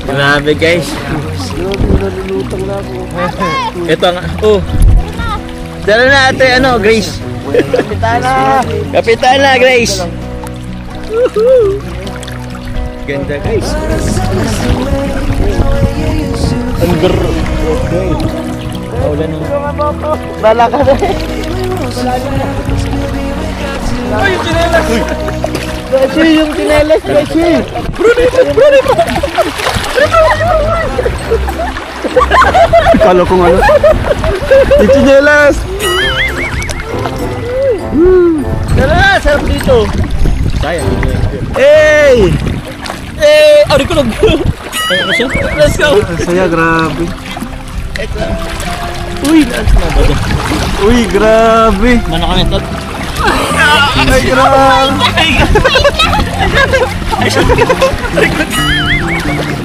Grabe guys. Nalulutang na ako. Ito nga. Oh. Dala na ate, ano, Grace. Kapitana! Kapitana, Grace. Ganda guys. Under. Okay. Paulan ng... Bala ka na. Ay, yung chinelas. Beshi, yung chinelas, Beshi. Bruni. Kalo kung ano. Yung chinelas. Dala na, sarap dito. Sayang. Hey! Ari ko lang. Let's go. Saya, grabe. Uy, naas na ba ito? Uy, grabe. Mana kami ito? Ay, grabe.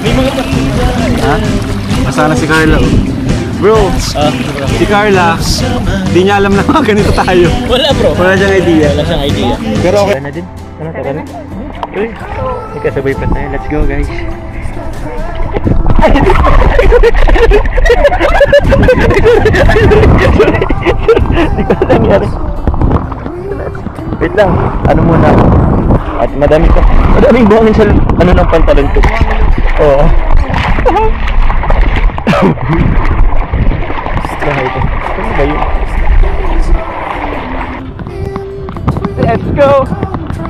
May mga Ha? Masana si Carla. Bro, si Carla, di niya alam na mga ganito tayo. Wala bro. Wala siyang idea. Wala siyang idea. Pero okay. Na din. Tara na. Uy, ikasabay pa tayo. Let's go guys. Wait lang, ano muna ako? At madaming buhangin sa ano ng pantalon ko. Oo. Lahat ito. Ano ba yun? Let's go!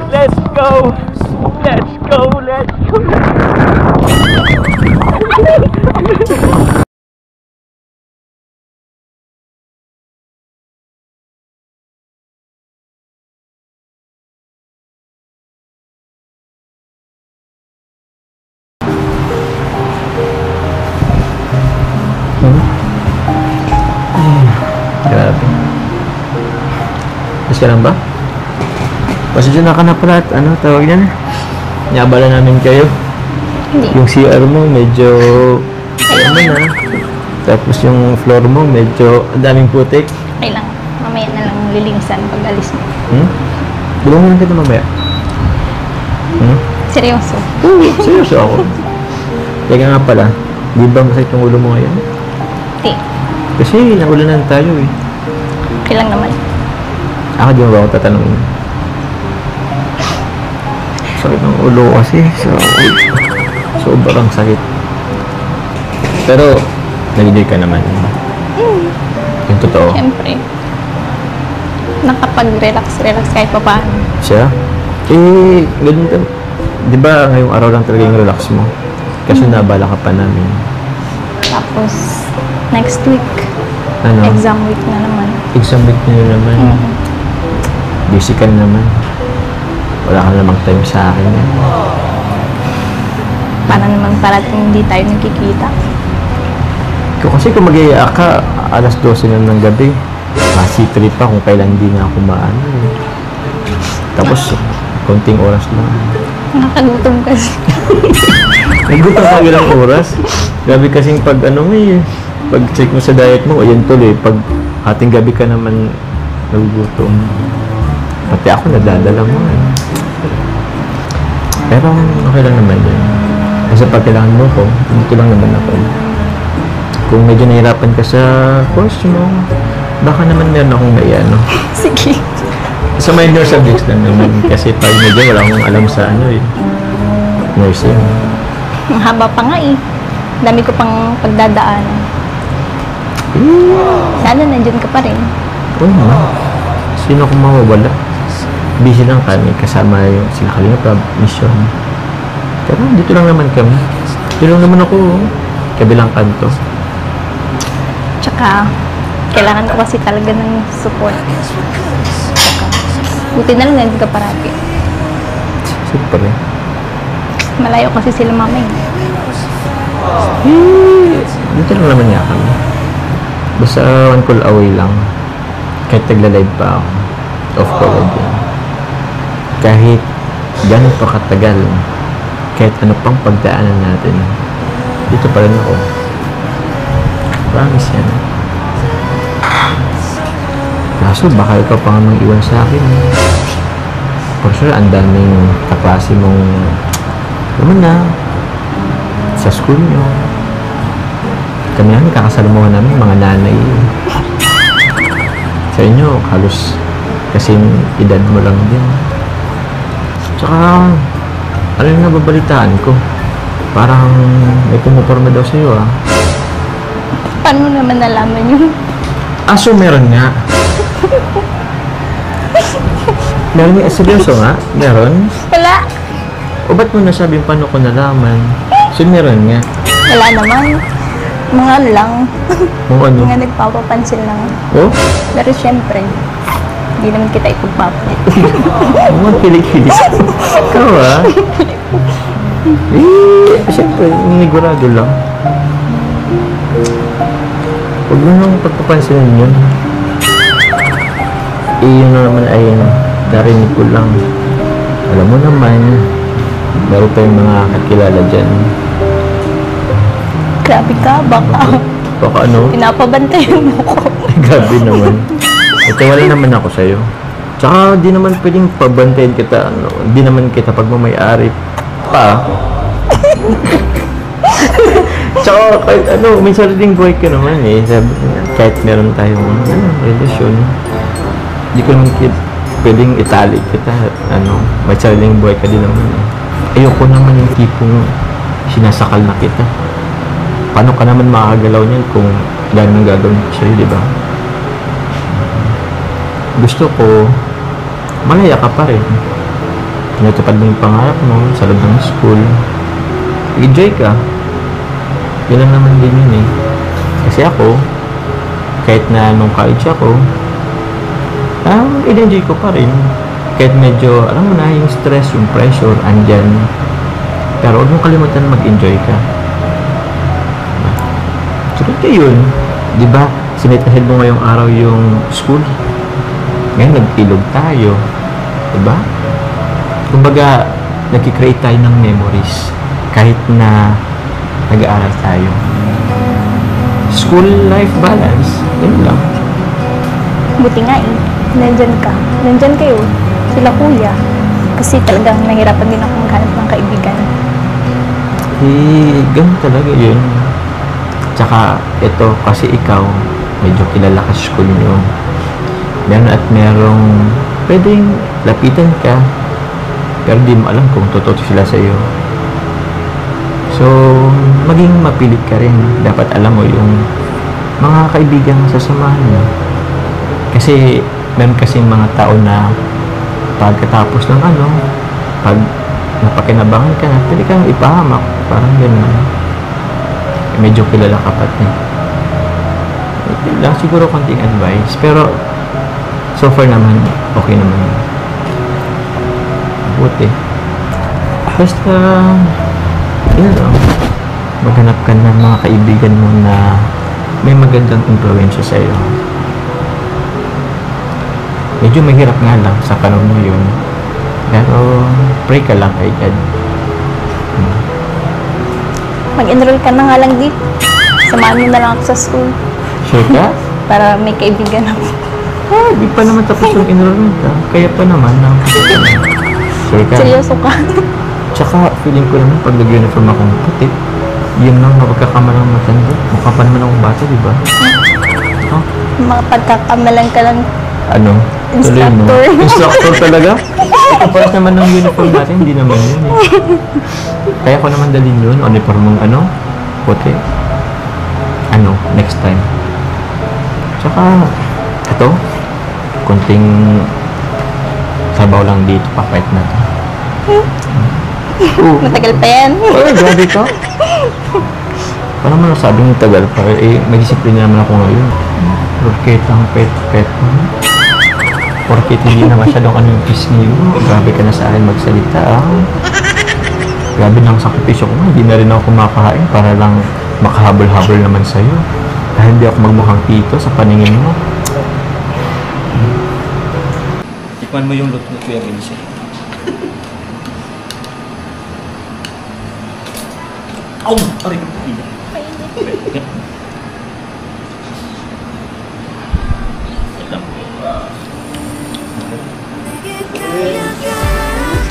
Let's go! Let's go! Let's go! Grabe. Mas ka lang ba? Pasensya na ka na pala at ano tawag yan? Niabala namin kayo. Hindi. Yung CR mo medyo ano na. Tapos yung floor mo medyo ang daming putik. Okay lang. Mamaya na lang lilinisan pag alis mo. Bulungan lang kita mamaya. Seryoso. Seryoso ako. Teka nga pala, di ba masakit yung ulo mo ngayon? Hindi. Kasi naulanan tayo eh. Okay lang naman. Ako di mo ba ako tatanungin? Sakit ng ulo kasi. Sobrang sakit. Pero, nag-enjoy ka naman. Yung totoo. Siyempre. Nakapag-relax kahit pa paano. Siya? Eh, ganun ka. Di ba ngayong araw lang talaga yung relax mo? Kasi nabala ka pa namin. Tapos, next week, Ano? exam week na naman. Exam week na naman. Busy ka na naman. Wala ka namang time sa akin. Eh. Para naman parating hindi tayo nagkikita. Kasi kung mag-iiyak ka, alas 12 na ng gabi. Kasi 3 pa kung kailan hindi na ako maano. Eh. Tapos, konting oras lang. Nakagutom kasi. Nagutom ka ilang oras. Grabe kasing pag ano mo eh. Pag check mo sa diet mo, ayan tuloy. Pag ating gabi ka naman nagugutom. Pati ako nadadala mo eh. Pero okay lang naman yun. Kasi pag kailangan mo ko, dito lang naman ako. Kung medyo nahirapan ka sa course mo, baka naman meron akong maiano. Sige. Sa minor subjects lang naman. Kasi pag medyo wala akong alam sa ano eh. Nursing. Ang haba pa nga eh. Dami ko pang pagdadaanan. Sana nandiyan ka pa rin. Oo naman. Sino kung mawawala? Busy lang kami. Kasama yung sila Kalinga mission. Pero dito lang naman kami. Dito lang naman ako. Kabilang kanto. Tsaka, kailangan ko kasi talaga ng support. Buti na lang nandito ka parati. Super eh. Malayo kasi sila mama eh. Dito lang naman nga kami. Basta one call away lang. Kahit tagla-live pa ako. Off ko agad yan. Kahit gano'n pa katagal. Kahit ano pang pagdaanan natin. Dito pa rin ako. Promise yan. Kaso baka ikaw pa nga mang iwan sa akin. For sure, ang daming kaklase mong naman na sa school nyo. Kami namin, kakasalamuhan namin mga nanay. Sa inyo, halos kasing edad mo lang din. Tsaka, ano yung nababalitaan ko? Parang may pumuporma daw sa'yo ah. Paano naman nalaman yun? So meron nga. Meron nga, seryoso nga? Meron? Wala. O ba't mo nasabing paano ko nalaman? So meron nga. Wala naman. Mga ano lang. Kung ano? Mga nagpapapansin lang. Oh? Pero syempre, hindi naman kita ipagpapalit. Mga kilig-kilig. Ikaw ah. Siyempre, ninigurado lang. Huwag mo nang pagpapansinin yun. Yun na naman ay narinig ko lang. Alam mo naman, meron pa yung mga kakilala dyan. Grabe ka, baka Baka ano? pinapabantayan mo ko. Grabe naman. Ito wala naman ako sa'yo. Tsaka di naman pwedeng pabantayan kita. Ano, di naman kita pagmamayari pa. Tsaka kahit ano, may sariling buhay ka naman eh. Sabi, kahit meron tayong relasyon, di ko naman pwedeng itali kita. Ano, may sariling buhay ka din naman eh. Ayoko naman yung tipong sinasakal na kita. Paano ka naman makakagalaw niyan kung gano'n gagawin ko sa'yo, di ba? Gusto ko, malaya ka pa rin. Pinatupad mo yung pangarap mo sa loob ng school. Enjoy ka. Yun lang naman din yun eh. Kasi ako, kahit na nung college ako, in-enjoy ko pa rin. Kahit medyo, alam mo na, yung stress, yung pressure, andyan. Pero huwag mong kalimutan mag-enjoy ka. Sunod ka yun. Diba? Sinit ahead mo ngayong araw yung school. Ngayon, nag-ilog tayo. Diba? Kumbaga, nag-create tayo ng memories. Kahit na nag-aaral tayo. School-life balance. Yun lang. Buti nga eh. Nandyan ka. Nandyan kayo. Sila kuya. Kasi talagang nahirapan din ako maghanap ng kaibigan. Ganun talaga yun. Tsaka, ito, kasi ikaw, medyo kilala ka sa school nyo. Meron at merong pwedeng lapitan ka, pero di mo alam kung totoo sila sa'yo. So, maging mapilit ka rin. Dapat alam mo yung mga kaibigang sasamahan mo. Kasi, meron kasing mga tao na pagkatapos ng pag napakinabangan ka na, pwede kang ipahamak. Parang gano'n. Medyo kilala ka pa rin. Yun lang, siguro konting advice. Pero, so far naman, okay naman. Buti. Basta, yun lang. Maghanap ka ng mga kaibigan mo na may magandang influensya sa'yo. Medyo mahirap nga lang sa panahon mo yun. Pero, pray ka lang kay God. Mag-enroll ka na nga lang dito. Samahan mo na lang ako sa school. Sure ka? Para may kaibigan ako. Di pa naman tapos yung enrollment Kaya pa naman Sure ka? Seryoso ka? Tsaka, feeling ko naman pag nag-uniform akong puti, yun lang mapagkakamalang matanda. Mukha pa naman akong bata, di ba? Huh? Makapagkakamalan ka lang. Ano? Tuloy mo. Instructor. Instructor talaga? Kapalas naman ng uniform natin, hindi naman yun eh. Kaya ko naman dalhin yun, uniform mong puti. Next time. Tsaka, ito, kunting sabaw lang dito, papait na to. Matagal pa yan. Grabe ka. Paano mo nasabing tagal pa? May disiplina naman ako ngayon. Porket ang pet-pet mo. Porket hindi na masyadong yung pisngi mo. Grabe ka na sa akin magsalita Grabe ng sakripisyo ko. Hindi na rin ako kumakain para lang makahabol-habol naman sa'yo. Dahil hindi ako magmukhang tito sa paningin mo. Tikman mo yung luto ni Kuya Vincent. Aw! Aray! Wait lang.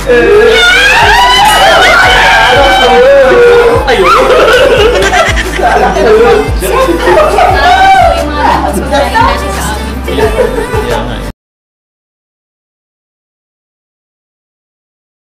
Ayun.